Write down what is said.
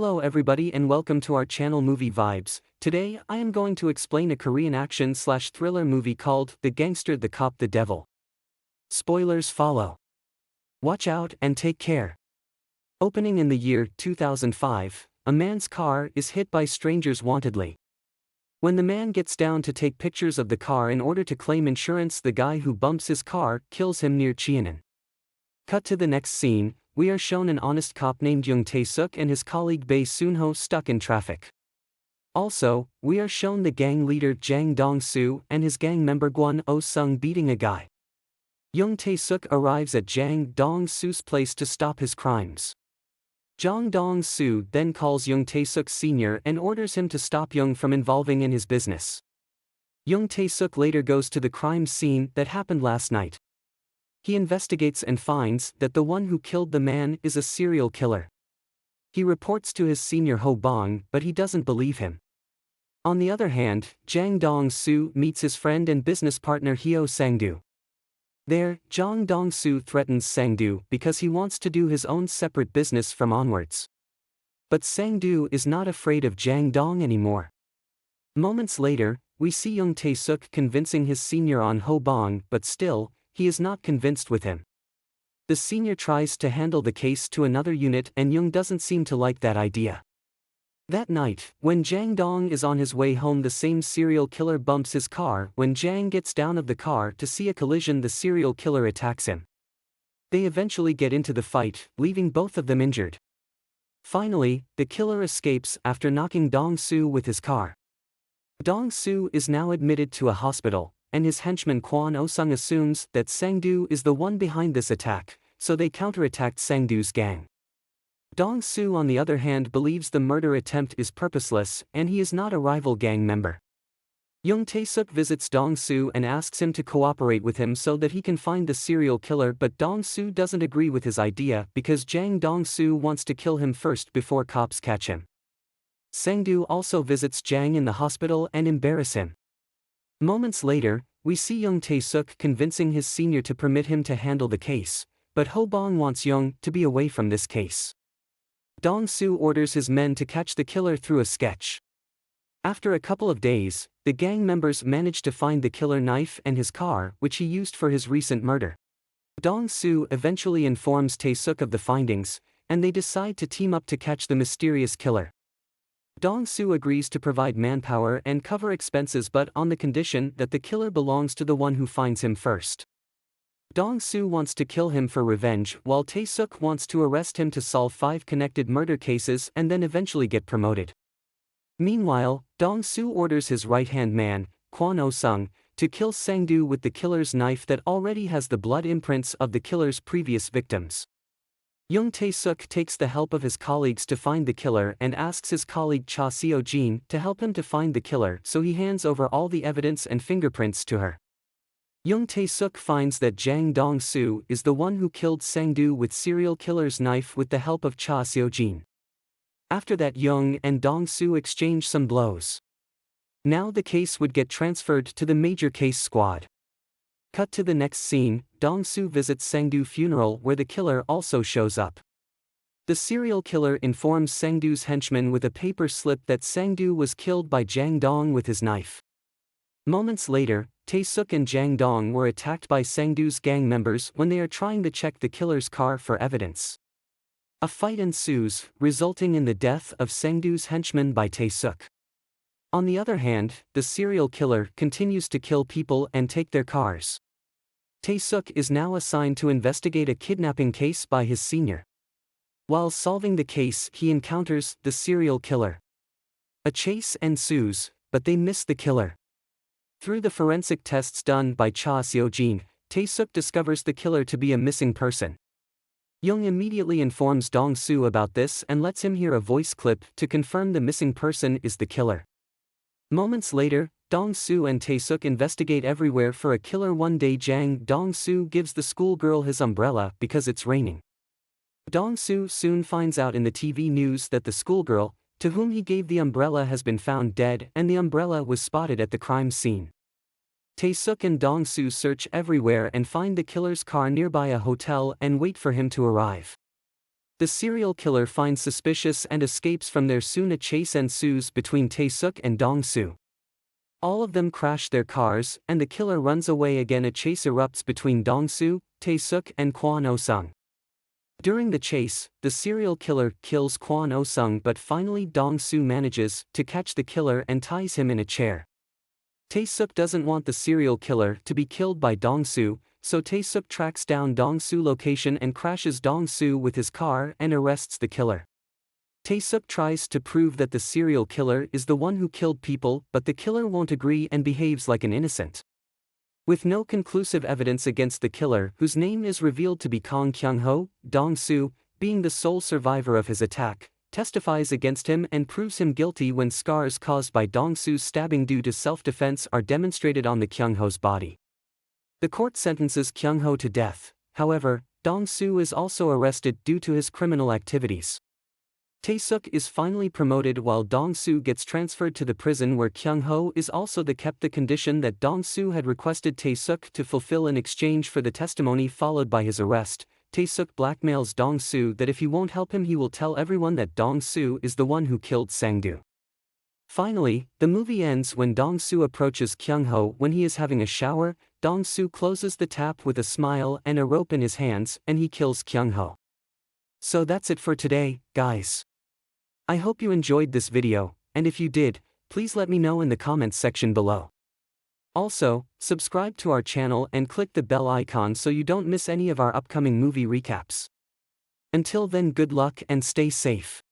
Hello everybody and welcome to our channel Movie Vibes. Today, I am going to explain a Korean action/thriller movie called The Gangster, the Cop, the Devil. Spoilers follow. Watch out and take care. Opening in the year 2005, a man's car is hit by strangers wantedly. When the man gets down to take pictures of the car in order to claim insurance, the guy who bumps his car kills him near Cheonan. Cut to the next scene. We are shown an honest cop named Young Tae-suk and his colleague Bae Soon-ho stuck in traffic. Also, we are shown the gang leader Jang Dong-soo and his gang member Kwon Oh-sung beating a guy. Young Tae-suk arrives at Jang Dong-soo's place to stop his crimes. Jang Dong-soo then calls Young Tae-suk Sr. and orders him to stop Young from involving in his business. Young Tae-suk later goes to the crime scene that happened last night. He investigates and finds that the one who killed the man is a serial killer. He reports to his senior Ho Bong, but he doesn't believe him. On the other hand, Jang Dong-soo meets his friend and business partner Hyo Sang-do. There, Jang Dong-soo threatens Sang-do because he wants to do his own separate business from onwards. But Sang-do is not afraid of Jang Dong anymore. Moments later, we see Young Tae-suk convincing his senior on Ho Bong, but still, he is not convinced with him. The senior tries to handle the case to another unit and Young doesn't seem to like that idea. That night, when Jang Dong is on his way home, the same serial killer bumps his car. When Jang gets down of the car to see a collision, the serial killer attacks him. They eventually get into the fight, leaving both of them injured. Finally, the killer escapes after knocking Dong-soo with his car. Dong-soo is now admitted to a hospital, and his henchman Kwon Oh-sung assumes that Sang-do is the one behind this attack, so they counterattacked Sang-do's gang. Dong-soo on the other hand believes the murder attempt is purposeless and he is not a rival gang member. Young Tae-suk visits Dong-soo and asks him to cooperate with him so that he can find the serial killer, but Dong-soo doesn't agree with his idea because Jang Dong-soo wants to kill him first before cops catch him. Sang-do also visits Jang in the hospital and embarrass him. Moments later, we see Young Tae-suk convincing his senior to permit him to handle the case, but Ho Bong wants Young to be away from this case. Dong-soo orders his men to catch the killer through a sketch. After a couple of days, the gang members manage to find the killer knife and his car, which he used for his recent murder. Dong-soo eventually informs Tae-suk of the findings, and they decide to team up to catch the mysterious killer. Dong-soo agrees to provide manpower and cover expenses, but on the condition that the killer belongs to the one who finds him first. Dong-soo wants to kill him for revenge, while Tae-suk wants to arrest him to solve 5 connected murder cases and then eventually get promoted. Meanwhile, Dong-soo orders his right-hand man, Kwon Oh-sung, to kill Sang-do with the killer's knife that already has the blood imprints of the killer's previous victims. Young Tae-suk takes the help of his colleagues to find the killer and asks his colleague Cha Seo-jin to help him to find the killer, so he hands over all the evidence and fingerprints to her. Young Tae-suk finds that Jang Dong-soo is the one who killed Sang-do with serial killer's knife with the help of Cha Seo-jin. After that, Young and Dong-soo exchange some blows. Now the case would get transferred to the major case squad. Cut to the next scene. Dong-soo visits Sang-do funeral where the killer also shows up. The serial killer informs Sang-do's henchman with a paper slip that Sang-do was killed by Jang Dong with his knife. Moments later, Tae-suk and Jang Dong were attacked by Sang-do's gang members when they are trying to check the killer's car for evidence. A fight ensues, resulting in the death of Sang-do's henchman by Tae-suk. On the other hand, the serial killer continues to kill people and take their cars. Tae-suk is now assigned to investigate a kidnapping case by his senior. While solving the case, he encounters the serial killer. A chase ensues, but they miss the killer. Through the forensic tests done by Cha Seo-jin, Tae-suk discovers the killer to be a missing person. Young immediately informs Dong-soo about this and lets him hear a voice clip to confirm the missing person is the killer. Moments later, Dong-soo and Tae-suk investigate everywhere for a killer. One day, Jang Dong-soo gives the schoolgirl his umbrella because it's raining. Dong-soo soon finds out in the TV news that the schoolgirl, to whom he gave the umbrella, has been found dead and the umbrella was spotted at the crime scene. Tae-suk and Dong-soo search everywhere and find the killer's car nearby a hotel and wait for him to arrive. The serial killer finds suspicious and escapes from there. Soon a chase ensues between Tae-suk and Dong-soo. All of them crash their cars, and the killer runs away again. A chase erupts between Dong-soo, Tae-suk and Kwon Oh-sung. During the chase, the serial killer kills Kwon Oh-sung, but finally Dong-soo manages to catch the killer and ties him in a chair. Tae-suk doesn't want the serial killer to be killed by Dong-soo, so Tae-suk tracks down Dong-soo's location and crashes Dong-soo with his car and arrests the killer. Tae-suk tries to prove that the serial killer is the one who killed people, but the killer won't agree and behaves like an innocent. With no conclusive evidence against the killer, whose name is revealed to be Kang Kyung-ho, Dong-soo, being the sole survivor of his attack, testifies against him and proves him guilty when scars caused by Dong-soo's stabbing due to self-defense are demonstrated on the Kyung-ho's body. The court sentences Kyung-ho to death. However, Dong-soo is also arrested due to his criminal activities. Tae-suk is finally promoted while Dong-soo gets transferred to the prison where Kyung-ho is also kept. The condition that Dong-soo had requested Tae-suk to fulfill in exchange for the testimony followed by his arrest. Tae-suk blackmails Dong-soo that if he won't help him he will tell everyone that Dong-soo is the one who killed Sang-do. Finally, the movie ends when Dong-soo approaches Kyung-ho when he is having a shower. Dong-soo closes the tap with a smile and a rope in his hands, and he kills Kyung-ho. So that's it for today, guys. I hope you enjoyed this video, and if you did, please let me know in the comments section below. Also, subscribe to our channel and click the bell icon so you don't miss any of our upcoming movie recaps. Until then, good luck and stay safe.